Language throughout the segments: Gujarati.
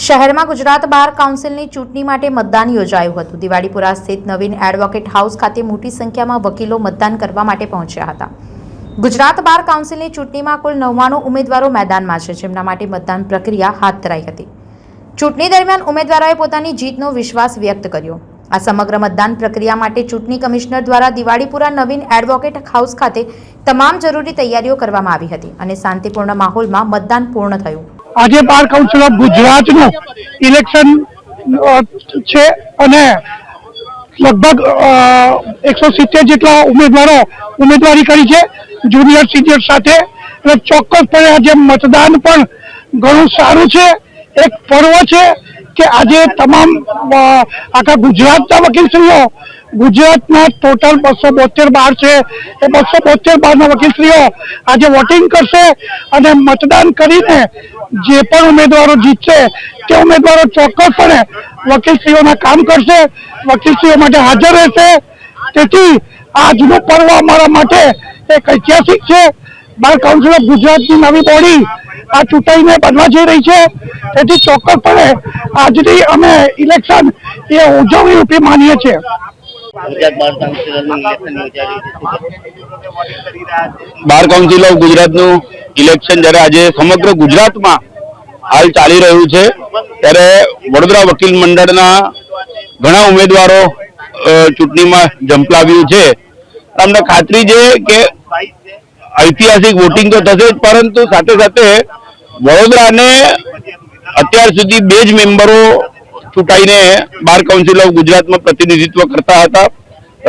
શહેરમાં ગુજરાત બાર કાઉન્સિલની ચૂંટણી માટે મતદાન યોજાયું હતું। દિવાળીપુરા સ્થિત નવીન એડવોકેટ હાઉસ ખાતે મોટી સંખ્યામાં વકીલો મતદાન કરવા માટે પહોંચ્યા હતા। ગુજરાત બાર કાઉન્સિલની ચૂંટણીમાં કુલ 99 ઉમેદવારો મેદાનમાં છે, જેમના માટે મતદાન પ્રક્રિયા હાથ ધરાઈ હતી। ચૂંટણી દરમિયાન ઉમેદવારોએ પોતાની જીતનો વિશ્વાસ વ્યક્ત કર્યો। આ સમગ્ર મતદાન પ્રક્રિયા માટે ચૂંટણી કમિશનર દ્વારા દિવાળીપુરા નવીન એડવોકેટ હાઉસ ખાતે તમામ જરૂરી તૈયારીઓ કરવામાં આવી હતી અને શાંતિપૂર્ણ માહોલમાં મતદાન પૂર્ણ થયું। આજે બાર કાઉન્સિલ ઓફ ગુજરાતનું ઇલેક્શન છે અને લગભગ 170 જેટલા ઉમેદવારો ઉમેદવારી કરી છે જુનિયર સિનિયર સાથે। એટલે ચોક્કસપણે આજે મતદાન પણ ઘણું સારું છે। એક પર્વ છે કે આજે તમામ આખા ગુજરાતના વકીલશ્રીઓ, ગુજરાતના ટોટલ 272 બાર છે, એ 272 બારના વકીલશ્રીઓ આજે વોટિંગ કરશે અને મતદાન કરીને જે પણ ઉમેદવારો જીતશે તે ઉમેદવારો ચોક્કસપણે વકીલશ્રીઓના કામ કરશે, વકીલશ્રીઓ માટે હાજર રહેશે। તેથી આજનું પર્વ અમારા માટે એક ઐતિહાસિક છે। બાર કાઉન્સિલ ઓફ ગુજરાતની નવી બોડી આ ચૂંટાઈને બનવા જઈ રહી છે। તેથી ચોક્કસપણે આજની અમે ઇલેક્શન એ ઉજવણી રૂપે માનીએ છીએ। બાર કાઉન્સિલ ઓફ ગુજરાતનું ઇલેક્શન જ્યારે આજે સમગ્ર ગુજરાતમાં હાલ ચાલી રહ્યું છે, ત્યારે વડોદરા વકીલ મંડળના ઘણા ઉમેદવારો ચૂંટણીમાં ઝંપલાવ્યું છે। અમને ખાતરી છે કે ઐતિહાસિક વોટિંગ તો થશે જ, પરંતુ સાથે સાથે વડોદરાને અત્યાર સુધી 2 જ મેમ્બરો ચૂંટાઈને બાર કાઉન્સિલ ઓફ ગુજરાતમાં પ્રતિનિધિત્વ કરતા હતા,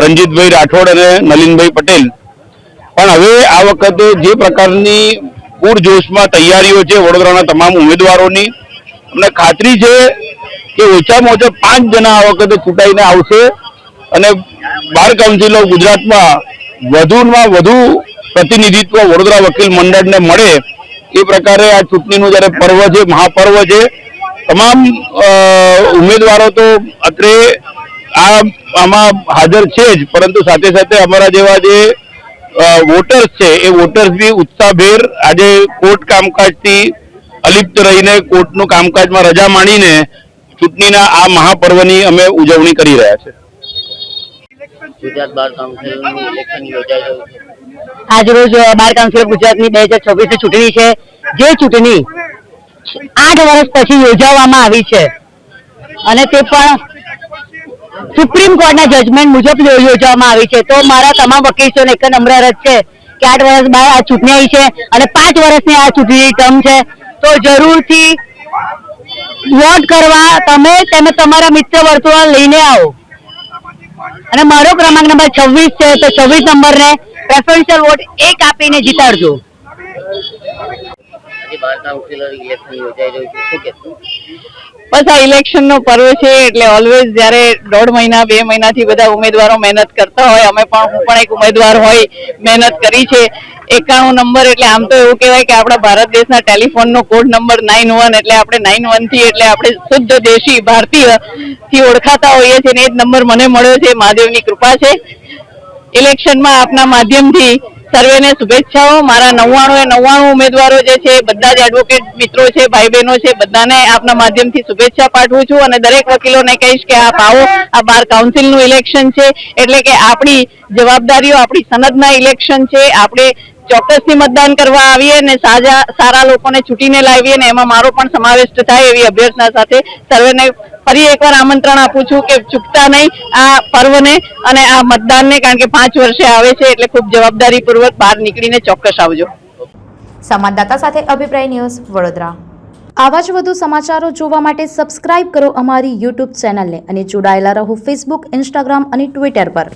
રણજીતભાઈ રાઠોડ અને નલિનભાઈ પટેલ। પણ હવે આ વખતે જે પ્રકારની પૂરજોશમાં તૈયારીઓ છે વડોદરાના તમામ ઉમેદવારોની, અમને ખાતરી છે કે ઓછામાં ઓછા 5 જણા આ વખતે ચૂંટાઈને આવશે અને બાર કાઉન્સિલ ઓફ ગુજરાતમાં વધુમાં વધુ પ્રતિનિધિત્વ વડોદરા વકીલ મંડળને મળે એ પ્રકારે આ ચૂંટણીનું જ્યારે પર્વ છે, મહાપર્વ છે। તમામ ઉમેદવારો તો અત્રે આમાં હાજર છે જ, પરંતુ સાથે સાથે અમારા જેવા જે વોટર્સ છે એ વોટર્સ બી ઉત્સાહભેર આજે કોર્ટ કામકાજથી અલિપ્ત રહીને કોર્ટનું કામકાજમાં રજા માણીને ચૂંટણીના આ મહાપર્વની અમે ઉજવણી કરી રહ્યા છે। ગુજરાત બાર કાઉન્સિલનું ઇલેક્શન યોજાઈ રહ્યું છે। આજરોજ બાર કાઉન્સિલ ગુજરાતની 2026ની ચૂંટણી છે, જે ચૂંટણી 8 વર્ષ પછી યોજવામાં આવી છે અને તે પણ સુપ્રીમ કોર્ટના જજમેન્ટ મુજબ યોજવામાં આવી છે। તો મારા તમામ વકીલોને એક નમ્ર અરજ છે કે 8 વર્ષ બાદ આ ચૂંટણી આવી છે અને 5 વર્ષની આ ચૂંટણી ટર્મ છે, તો જરૂરથી વોટ કરવા તમે તમારા મિત્ર વર્તુળ લઈને આવો અને મારો ક્રમાંક નંબર 26 છે, તો 26 નંબરને પ્રેફરન્શિયલ વોટ 1 આપીને જીતાડજો। બસ આ ઇલેક્શનનો પર્વ છે એટલે ઓલવેઝ જ્યારે 1.5 મહિના 2 મહિનાથી બધા ઉમેદવારો મહેનત કરતા હોય, હું પણ એક ઉમેદવાર હોય મહેનત કરી છે। 91 નંબર એટલે આમ તો એવું કહેવાય કે આપણા ભારત દેશના ટેલિફોનનો કોડ નંબર 91 એટલે આપણે 91 થી એટલે આપણે શુદ્ધ દેશી ભારતીય થી ઓળખાતા હોઈએ છીએ, એ જ નંબર મને મળ્યો છે, મહાદેવની કૃપા છે। ઇલેક્શનમાં આપના માધ્યમથી સર્વેને શુભેચ્છાઓ। મારા 99 ઉમેદવારો જે છે બધા જ એડવોકેટ મિત્રો છે, ભાઈ બહેનો છે, બધાને આપના માધ્યમથી શુભેચ્છા પાઠવું છું અને દરેક વકીલોને કહીશ કે આપ આવો, આ બાર કાઉન્સિલનું ઇલેક્શન છે એટલે કે આપણી જવાબદારીઓ, આપણી સનદના ઇલેક્શન છે। આપણે ચોક્કસથી મતદાન કરવા આવીએ ને સારા લોકોને ચૂંટીને લાવીએ ને એમાં મારો પણ સમાવેશ થાય એવી અભ્યર્થના સાથે સર્વેને ફરી એકવાર આમંત્રણ આપું છું કે ચૂકતા નહીં આ પર્વને અને આ મતદાનને, કારણ કે 5 વર્ષે આવે છે એટલે ખૂબ જવાબદારીપૂર્વક બહાર નીકળીને ચોક્કસ આવજો। સંવાદદાતા સાથે અભિપ્રાય ન્યૂઝ, વડોદરા। આવા જ વધુ સમાચારો જોવા માટે સબસ્ક્રાઇબ કરો અમારી YouTube ચેનલને અને જોડાયેલા રહો Facebook, Instagram અને Twitter પર।